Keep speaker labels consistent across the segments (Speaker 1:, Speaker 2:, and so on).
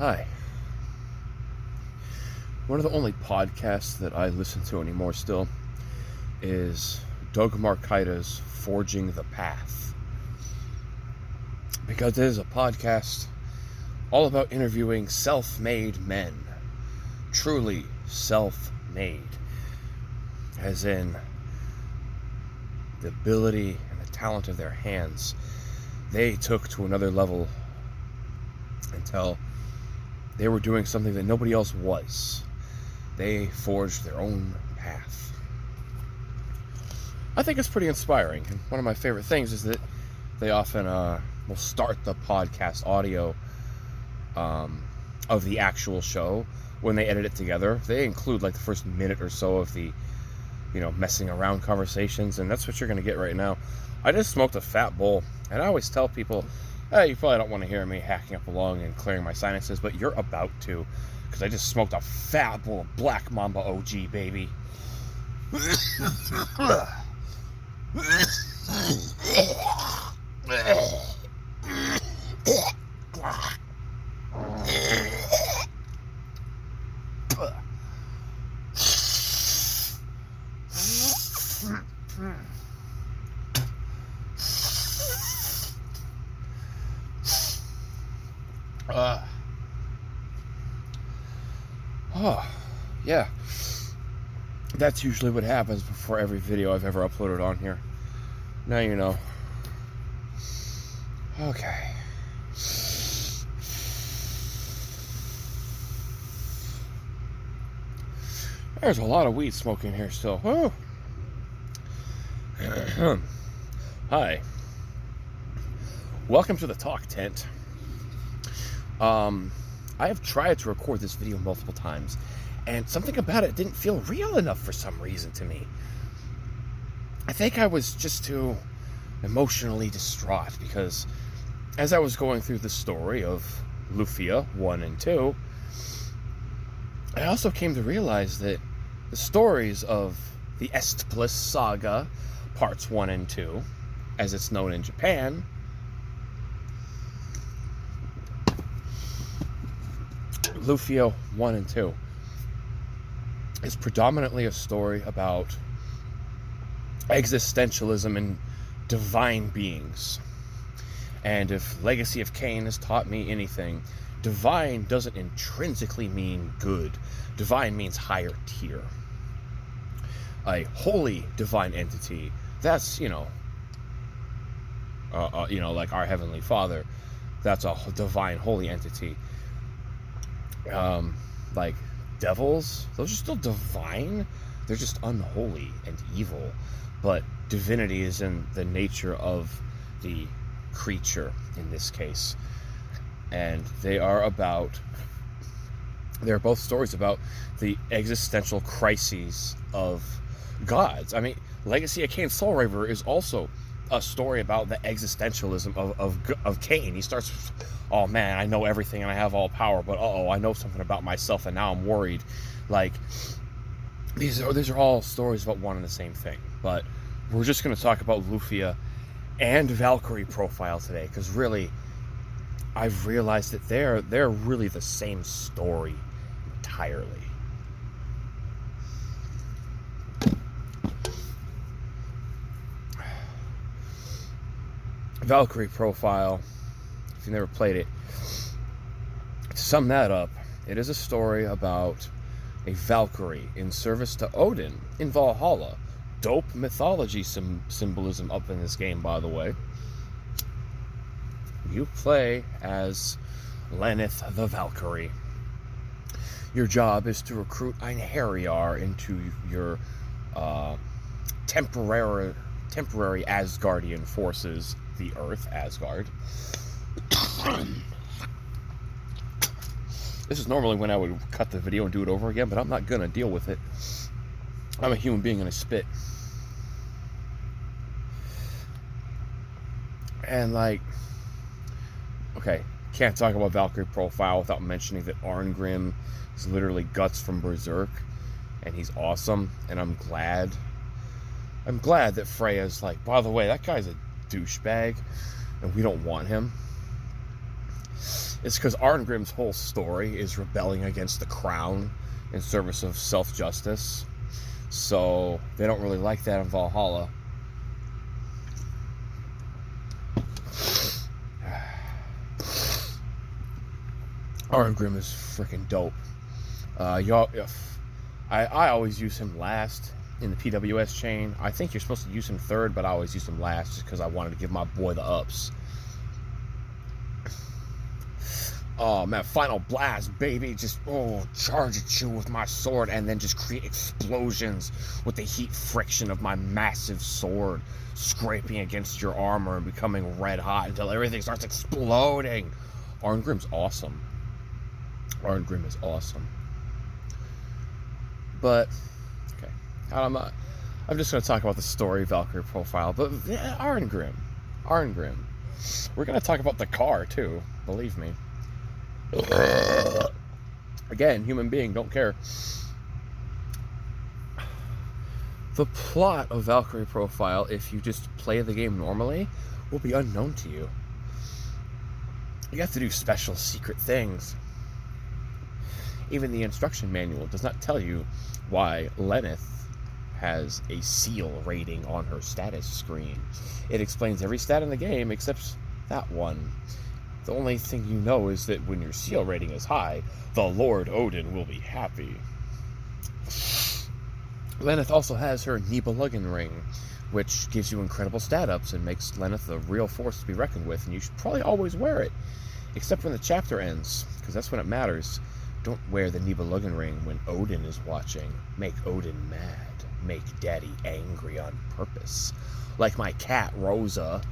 Speaker 1: Hi. One of the only podcasts that I listen to anymore still is Doug Marcaita's Forging the Path. Because it is a podcast all about interviewing self-made men. Truly self-made. As in the ability and the talent of their hands they took to another level until they were doing something that nobody else was. They forged their own path. I think it's pretty inspiring. And one of my favorite things is that they often will start the podcast audio of the actual show when they edit it together. They include like the first minute or so of the, messing around conversations, and that's what you're going to get right now. I just smoked a fat bowl, and I always tell people, hey, you probably don't want to hear me hacking up along and clearing my sinuses, but you're about to, because I just smoked a fat bowl of Black Mamba OG, baby. Yeah. That's usually what happens before every video I've ever uploaded on here. Now you know. Okay. There's a lot of weed smoking here still. Oh. Hi. Welcome to the talk tent. I have tried to record this video multiple times, and something about it didn't feel real enough for some reason to me. I think I was just too emotionally distraught, because as I was going through the story of Lufia 1 and 2, I also came to realize that the stories of the Estplis saga, parts 1 and 2, as it's known in Japan, Lufia 1 and 2 is predominantly a story about existentialism and divine beings. And if Legacy of Kain has taught me anything, divine doesn't intrinsically mean good. Divine means higher tier. A holy divine entity, that's, like our Heavenly Father, that's a divine holy entity. Like devils, those are still divine. They're just unholy and evil. But divinity is in the nature of the creature in this case. And they're both stories about the existential crises of gods. I mean, Legacy of Kain Soul Raver is also a story about the existentialism of Kain. He starts, oh man, I know everything and I have all power, but I know something about myself and now I'm worried. Like, these are all stories about one and the same thing. But we're just going to talk about Lufia and Valkyrie profile today, because really, I've realized that they're really the same story entirely. Valkyrie profile, if you never played it, to sum that up, it is a story about a Valkyrie in service to Odin in Valhalla. Dope mythology symbolism up in this game, by the way. You play as Lennith the Valkyrie. Your job is to recruit Einherjar into your temporary Asgardian forces, the Earth, Asgard. This is normally when I would cut the video and do it over again, but I'm not gonna deal with it. I'm a human being and I spit. And okay, can't talk about Valkyrie profile without mentioning that Arngrim is literally Guts from Berserk, and he's awesome, and I'm glad that Freya's like, by the way, that guy's a douchebag, and we don't want him. It's because Arngrim's whole story is rebelling against the crown in service of self-justice. So they don't really like that in Valhalla. Arngrim is freaking dope. I always use him last in the PWS chain. I think you're supposed to use him third, but I always use him last just because I wanted to give my boy the ups. Oh man, final blast, baby. Just, charge at you with my sword and then just create explosions with the heat friction of my massive sword scraping against your armor and becoming red hot until everything starts exploding. Arngrim's awesome. Arngrim is awesome. But, okay. I'm just going to talk about the story Valkyrie profile, but yeah, Arngrim. We're going to talk about the car, too. Believe me. Again, human being, don't care. The plot of Valkyrie profile, if you just play the game normally, will be unknown to you. You have to do special secret things. Even the instruction manual does not tell you why Lenneth has a seal rating on her status screen. It explains every stat in the game except that one. The only thing you know is that when your seal rating is high, the Lord Odin will be happy. Lenneth also has her Nibelungen ring, which gives you incredible stat ups and makes Lenneth a real force to be reckoned with, and you should probably always wear it, except when the chapter ends, because that's when it matters. Don't wear the Nibelungen ring when Odin is watching. Make Odin mad. Make Daddy angry on purpose. Like my cat, Rosa.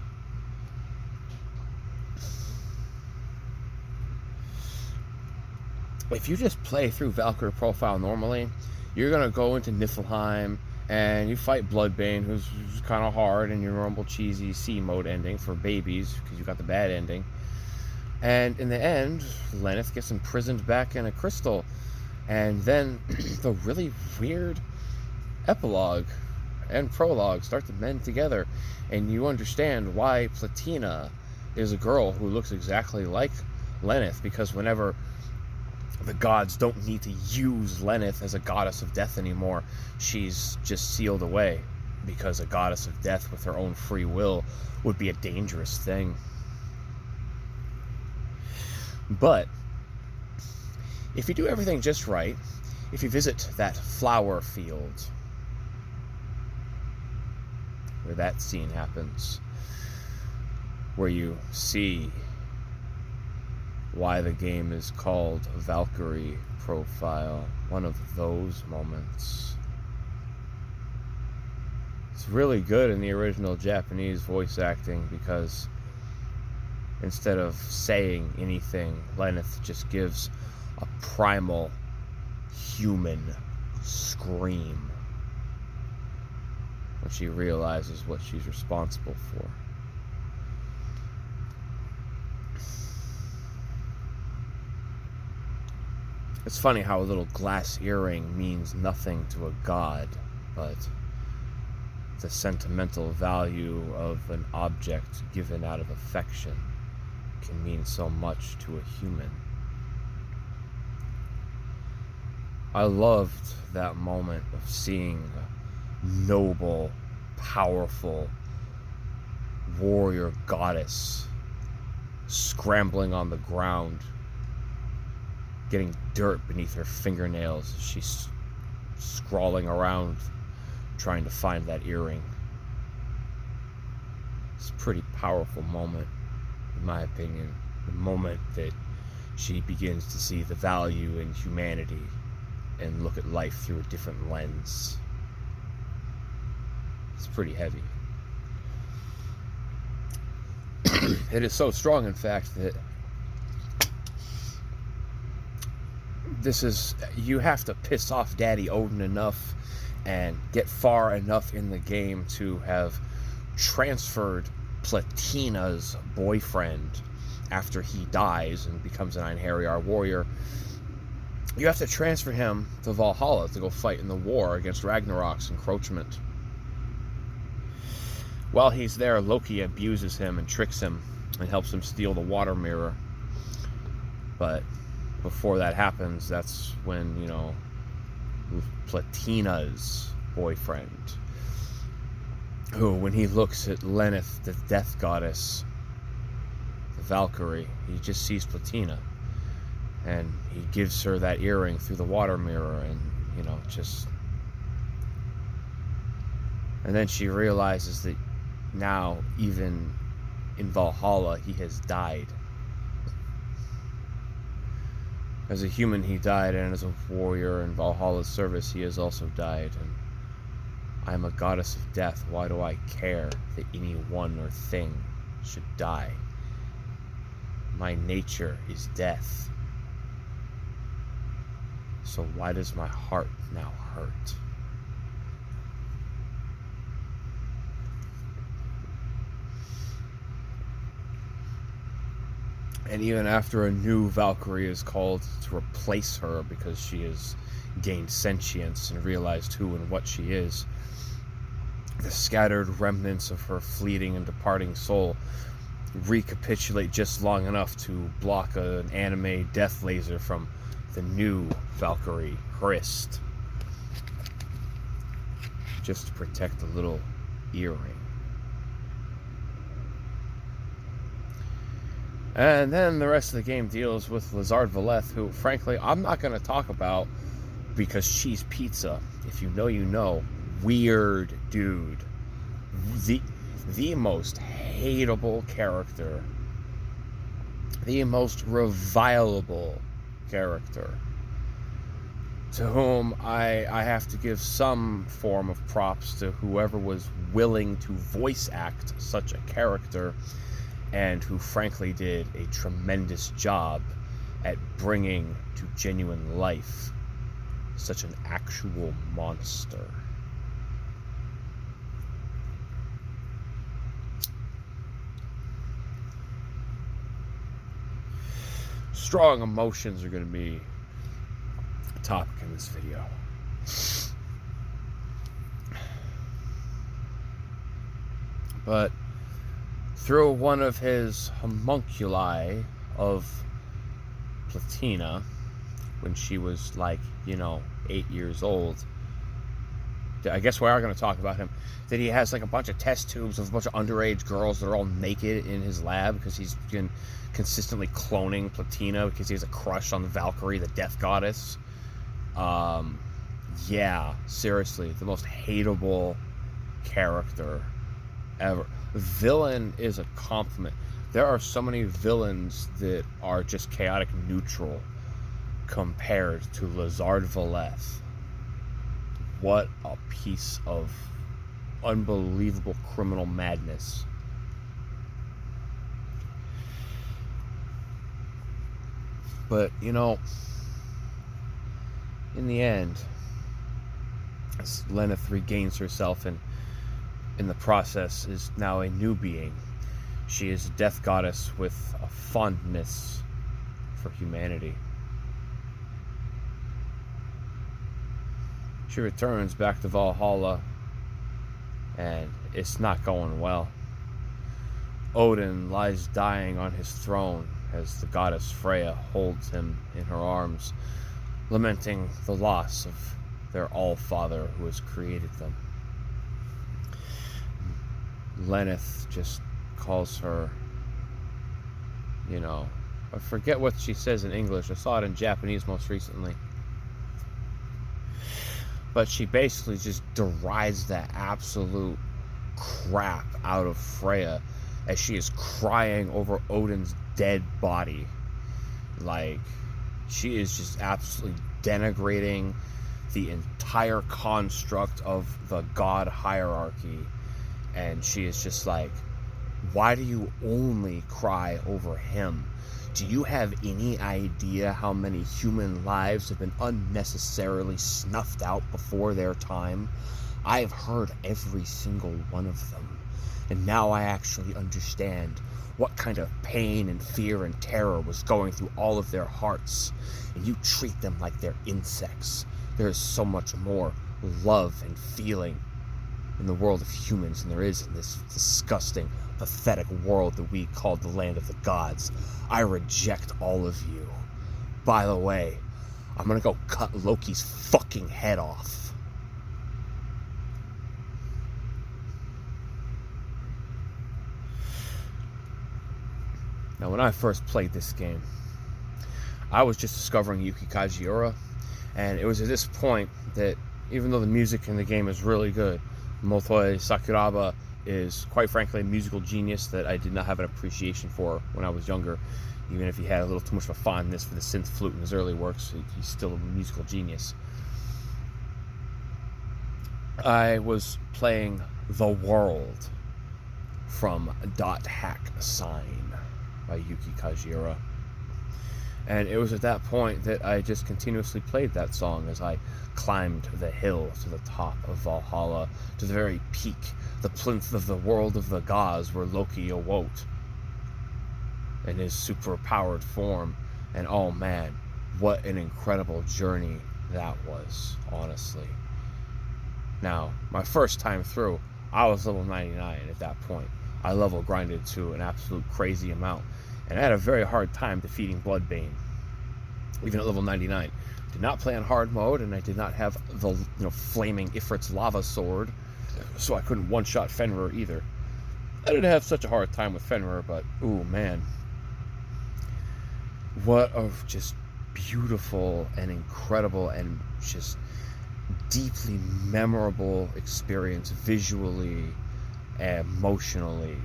Speaker 1: If you just play through Valkyrie profile normally, you're going to go into Niflheim and you fight Bloodbane, who's kind of hard, and your normal cheesy C mode ending for babies, because you got the bad ending. And in the end, Lenneth gets imprisoned back in a crystal. And then the really weird epilogue and prologue start to mend together. And you understand why Platina is a girl who looks exactly like Lenneth, because whenever the gods don't need to use Lenneth as a goddess of death anymore, she's just sealed away, because a goddess of death with her own free will would be a dangerous thing. But if you do everything just right, if you visit that flower field where that scene happens, where you see why the game is called Valkyrie Profile, one of those moments. It's really good in the original Japanese voice acting, because instead of saying anything, Lenneth just gives a primal human scream when she realizes what she's responsible for. It's funny how a little glass earring means nothing to a god, but the sentimental value of an object given out of affection can mean so much to a human. I loved that moment of seeing a noble, powerful warrior goddess scrambling on the ground, getting dirt beneath her fingernails as she's scrawling around trying to find that earring. It's a pretty powerful moment, in my opinion. The moment that she begins to see the value in humanity and look at life through a different lens. It's pretty heavy. It is so strong, in fact, that you have to piss off Daddy Odin enough and get far enough in the game to have transferred Platina's boyfriend after he dies and becomes an Einherjar warrior. You have to transfer him to Valhalla to go fight in the war against Ragnarok's encroachment. While he's there, Loki abuses him and tricks him and helps him steal the water mirror. But before that happens, that's when, Platina's boyfriend, who, when he looks at Lenneth, the death goddess, the Valkyrie, he just sees Platina. And he gives her that earring through the water mirror, and, And then she realizes that now, even in Valhalla, he has died. As a human, he died, and as a warrior in Valhalla's service, he has also died. And I am a goddess of death. Why do I care that anyone or thing should die? My nature is death. So why does my heart now hurt? And even after a new Valkyrie is called to replace her because she has gained sentience and realized who and what she is, the scattered remnants of her fleeting and departing soul recapitulate just long enough to block an anime death laser from the new Valkyrie, Hrist, just to protect the little earring. And then the rest of the game deals with Lizard Valeth, who, frankly, I'm not going to talk about because she's pizza. If you know, you know. Weird dude. The most hateable character. The most revilable character. To whom I have to give some form of props to whoever was willing to voice act such a character, and who frankly did a tremendous job at bringing to genuine life such an actual monster. Strong emotions are going to be a topic in this video. But through one of his homunculi of Platina, when she was 8 years old, I guess we are going to talk about him, that he has a bunch of test tubes of a bunch of underage girls that are all naked in his lab because he's been consistently cloning Platina because he has a crush on the Valkyrie, the death goddess. Yeah, seriously, the most hateable character ever. Villain is a compliment. There are so many villains that are just chaotic neutral compared to Lizard Valeth. What a piece of unbelievable criminal madness. But, in the end, as Lenneth regains herself and in the process is now a new being. She is a death goddess with a fondness for humanity. She returns back to Valhalla, and it's not going well. Odin lies dying on his throne as the goddess Freya holds him in her arms, lamenting the loss of their All-Father who has created them. Lenneth just calls her, I forget what she says in English. I saw it in Japanese most recently. But she basically just derides the absolute crap out of Freya as she is crying over Odin's dead body. She is just absolutely denigrating the entire construct of the god hierarchy. And she is just why do you only cry over him? Do you have any idea how many human lives have been unnecessarily snuffed out before their time? I have heard every single one of them. And now I actually understand what kind of pain and fear and terror was going through all of their hearts. And you treat them like they're insects. There is so much more love and feeling in the world of humans than there is in this disgusting, pathetic world that we call the land of the gods. I reject all of you. by the way, I'm gonna go cut Loki's fucking head off. Now, when I first played this game, I was just discovering Yuki Kajiura, and it was at this point that, even though the music in the game is really good, Motoi Sakuraba is, quite frankly, a musical genius that I did not have an appreciation for when I was younger. Even if he had a little too much of a fondness for the synth flute in his early works, he's still a musical genius. I was playing The World from Dot Hack Sign by Yuki Kajiura. And it was at that point that I just continuously played that song as I climbed the hill to the top of Valhalla, to the very peak, the plinth of the world of the gods where Loki awoke in his super-powered form. And oh man, what an incredible journey that was, honestly. Now, my first time through, I was level 99 at that point. I level grinded to an absolute crazy amount, and I had a very hard time defeating Bloodbane, even at level 99. Did not play on hard mode, and I did not have the flaming Ifrit's lava sword, so I couldn't one-shot Fenrir either. I didn't have such a hard time with Fenrir, but ooh man, what a just beautiful and incredible and just deeply memorable experience visually and emotionally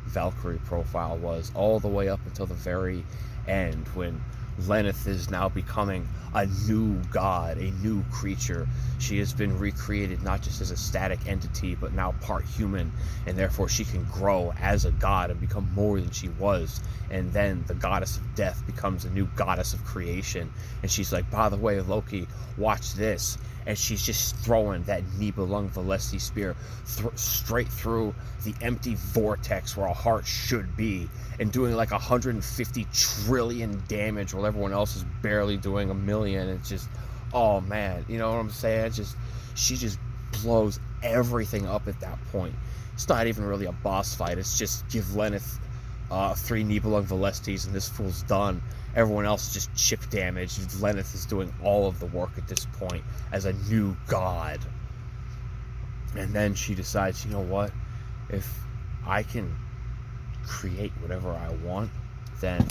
Speaker 1: Valkyrie profile was, all the way up until the very end, when Lenneth is now becoming a new god, a new creature. She has been recreated not just as a static entity, but now part human, and therefore she can grow as a god and become more than she was. And then the goddess of death becomes a new goddess of creation, and she's like, by the way, Loki, watch this. And she's just throwing that Nibelung Valesti spear straight through the empty vortex where a heart should be, and doing like 150 trillion damage while everyone else is barely doing a million. It's just, oh man, you know what I'm saying? She just blows everything up at that point. It's not even really a boss fight. It's just give Lenneth 3 Nibelung Valestis and this fool's done. Everyone else is just chip damage. Lenneth is doing all of the work at this point as a new god. And then she decides, you know what? If I can create whatever I want, then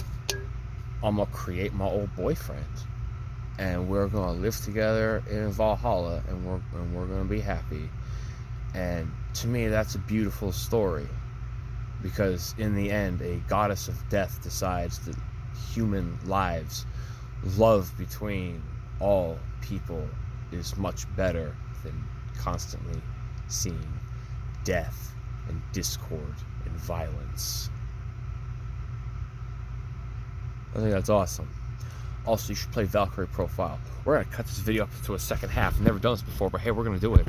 Speaker 1: I'm gonna create my old boyfriend, and we're gonna live together in Valhalla, and we're gonna be happy. And to me, that's a beautiful story, because in the end, a goddess of death decides that human lives, love between all people, is much better than constantly seeing death and discord and violence. I think that's awesome. Also, you should play Valkyrie Profile. We're going to cut this video up to a second half. I've never done this before, but hey, we're going to do it.